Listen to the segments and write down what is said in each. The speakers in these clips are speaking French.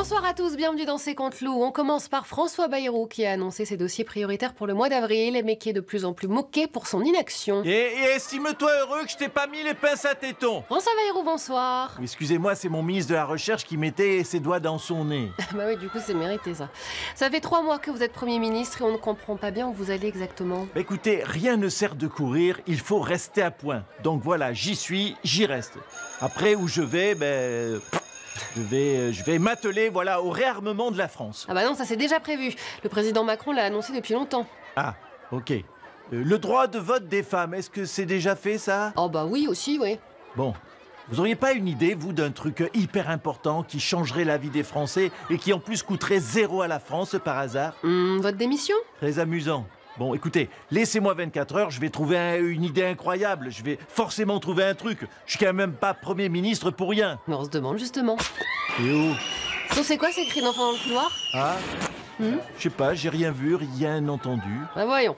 Bonsoir à tous, bienvenue dans C'est Contre Loup. On commence par François Bayrou qui a annoncé ses dossiers prioritaires pour le mois d'avril, mais qui est de plus en plus moqué pour son inaction. Et estime-toi heureux que je t'ai pas mis les pinces à tétons. François Bayrou, bonsoir. Excusez-moi, c'est mon ministre de la Recherche qui mettait ses doigts dans son nez. Bah oui, du coup c'est mérité ça. Ça fait 3 mois que vous êtes Premier ministre et on ne comprend pas bien où vous allez exactement. Écoutez, rien ne sert de courir, il faut rester à point. Donc voilà, j'y suis, j'y reste. Après, où je vais, je vais m'atteler au réarmement de la France. Ah bah non, ça c'est déjà prévu. Le président Macron l'a annoncé depuis longtemps. Ah, ok. Le droit de vote des femmes, est-ce que c'est déjà fait ça? Oh bah oui aussi, oui. Bon. Vous auriez pas une idée, vous, d'un truc hyper important qui changerait la vie des Français et qui en plus coûterait 0 à la France par hasard? Votre démission? Très amusant. Bon, écoutez, laissez-moi 24 heures, je vais trouver une idée incroyable. Je vais forcément trouver un truc. Je suis quand même pas Premier ministre pour rien. Mais on se demande justement. Et oh? So, c'est quoi ces cris d'enfants dans le couloir? Ah? Je sais pas, j'ai rien vu, rien entendu. Bah voyons.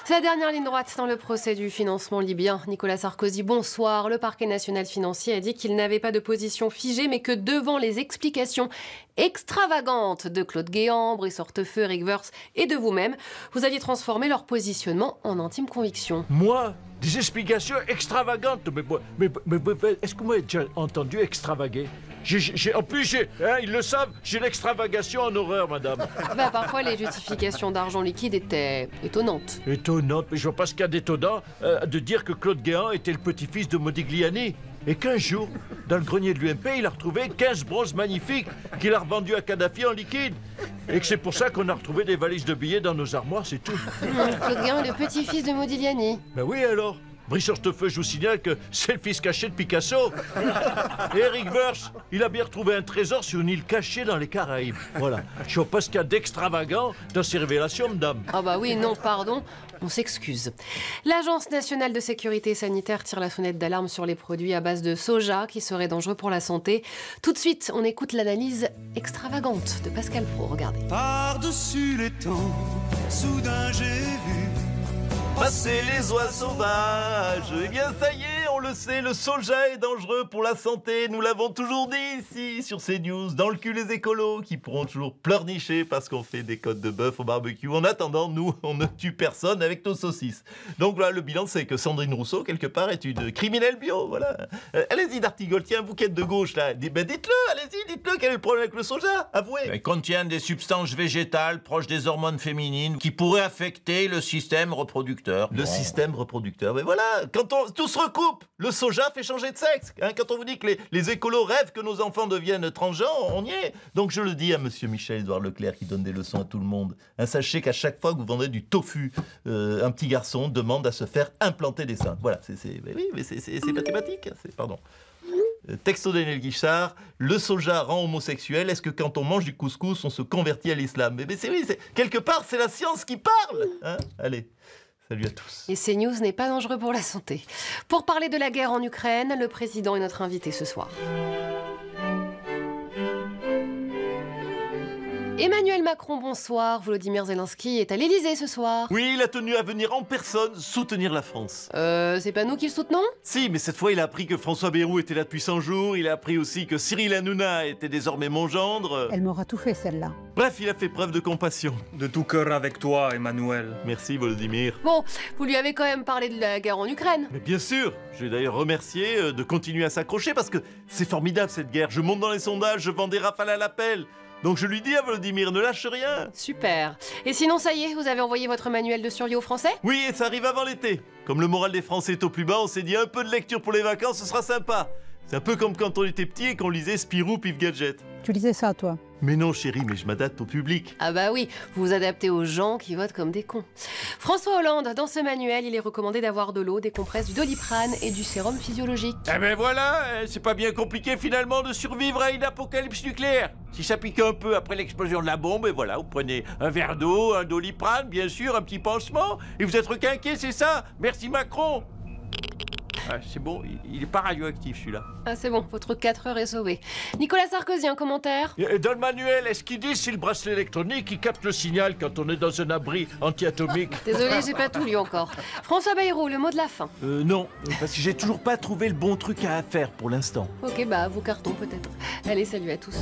C'est la dernière ligne droite dans le procès du financement libyen. Nicolas Sarkozy, bonsoir. Le parquet national financier a dit qu'il n'avait pas de position figée, mais que devant les explications extravagantes de Claude Guéant, Brice Hortefeux, Eric Woerth et de vous-même, vous aviez transformé leur positionnement en intime conviction. Moi? Des explications extravagantes. Mais est-ce que vous m'avez déjà entendu extravaguer? En plus, ils le savent, j'ai l'extravagation en horreur, madame. Bah, parfois, les justifications d'argent liquide étaient étonnantes. Étonnante, mais je vois pas ce qu'il y a d'étonnant de dire que Claude Guéant était le petit-fils de Modigliani. Et qu'un jour, dans le grenier de l'UMP, il a retrouvé 15 bronzes magnifiques qu'il a revendus à Kadhafi en liquide. Et que c'est pour ça qu'on a retrouvé des valises de billets dans nos armoires, c'est tout. Claude Guéant, le petit-fils de Modigliani. Ben oui, alors. Brice Hortefeux, je vous signale que c'est le fils caché de Picasso. Et Eric Woerth, il a bien retrouvé un trésor sur une île cachée dans les Caraïbes. Voilà. Je vois pas ce qu'il y a d'extravagant dans ces révélations, madame. Ah bah oui, non, pardon, on s'excuse. L'Agence nationale de sécurité sanitaire tire la sonnette d'alarme sur les produits à base de soja qui seraient dangereux pour la santé. Tout de suite, on écoute l'analyse extravagante de Pascal Praud. Regardez. Par-dessus les temps, soudain j'ai vu passer les oies sauvages. Eh bien, ça y est, on le sait, le soja est dangereux pour la santé. Nous l'avons toujours dit ici, sur CNews. Dans le cul, les écolos qui pourront toujours pleurnicher parce qu'on fait des côtes de bœuf au barbecue. En attendant, nous, on ne tue personne avec nos saucisses. Donc là, le bilan, c'est que Sandrine Rousseau, quelque part, est une criminelle bio. Voilà. Allez-y, D'Artigol, tiens, vous qui êtes de gauche, là. Dites-le, allez-y, dites-le, quel est le problème avec le soja? Avouez. Il contient des substances végétales proches des hormones féminines qui pourraient affecter le système reproducteur. Le système reproducteur. Mais voilà, quand tout se recoupe, le soja fait changer de sexe. Hein, quand on vous dit que les écolos rêvent que nos enfants deviennent transgenres, on y est. Donc je le dis à monsieur Michel-Édouard Leclerc qui donne des leçons à tout le monde. Hein, sachez qu'à chaque fois que vous vendez du tofu, un petit garçon demande à se faire implanter des seins. Voilà, c'est mathématique. Pardon. Texto d'Enel Guichard, le soja rend homosexuel. Est-ce que quand on mange du couscous, on se convertit à l'islam? Mais quelque part, c'est la science qui parle. Hein, allez. Salut à tous. Et CNews n'est pas dangereux pour la santé. Pour parler de la guerre en Ukraine, le président est notre invité ce soir. Emmanuel Macron, bonsoir. Volodymyr Zelensky est à l'Élysée ce soir. Oui, il a tenu à venir en personne soutenir la France. C'est pas nous qui le soutenons? Si, mais cette fois, il a appris que François Bayrou était là depuis 100 jours. Il a appris aussi que Cyril Hanouna était désormais mon gendre. Elle m'aura tout fait, celle-là. Bref, il a fait preuve de compassion. De tout cœur avec toi, Emmanuel. Merci, Volodymyr. Bon, vous lui avez quand même parlé de la guerre en Ukraine. Mais bien sûr. Je vais d'ailleurs remercier de continuer à s'accrocher parce que c'est formidable cette guerre. Je monte dans les sondages, je vends des rafales à l'appel. Donc je lui dis à Volodymyr, ne lâche rien. Super. Et sinon, ça y est, vous avez envoyé votre manuel de survie aux Français? Oui, et ça arrive avant l'été. Comme le moral des Français est au plus bas, on s'est dit un peu de lecture pour les vacances, ce sera sympa. C'est un peu comme quand on était petit et qu'on lisait Spirou Pif Gadget. Tu lisais ça, toi? Mais non, chérie, mais je m'adapte au public. Ah bah oui, vous vous adaptez aux gens qui votent comme des cons. François Hollande, dans ce manuel, il est recommandé d'avoir de l'eau, des compresses, du Doliprane et du sérum physiologique. Eh ben voilà, c'est pas bien compliqué finalement de survivre à une apocalypse nucléaire. Si ça pique un peu après l'explosion de la bombe, et voilà, vous prenez un verre d'eau, un Doliprane, bien sûr, un petit pansement, et vous êtes requinqué, c'est ça? Merci Macron. Ah, c'est bon, il est pas radioactif celui-là. Ah c'est bon, votre 4 heures est sauvé. Nicolas Sarkozy, un commentaire? Et dans le manuel, est-ce qu'il dit si le bracelet électronique qui capte le signal quand on est dans un abri anti-atomique? Désolé, j'ai pas tout lu encore. François Bayrou, le mot de la fin. Non, parce que j'ai toujours pas trouvé le bon truc à faire pour l'instant. Ok, bah vos cartons peut-être. Allez, salut à tous.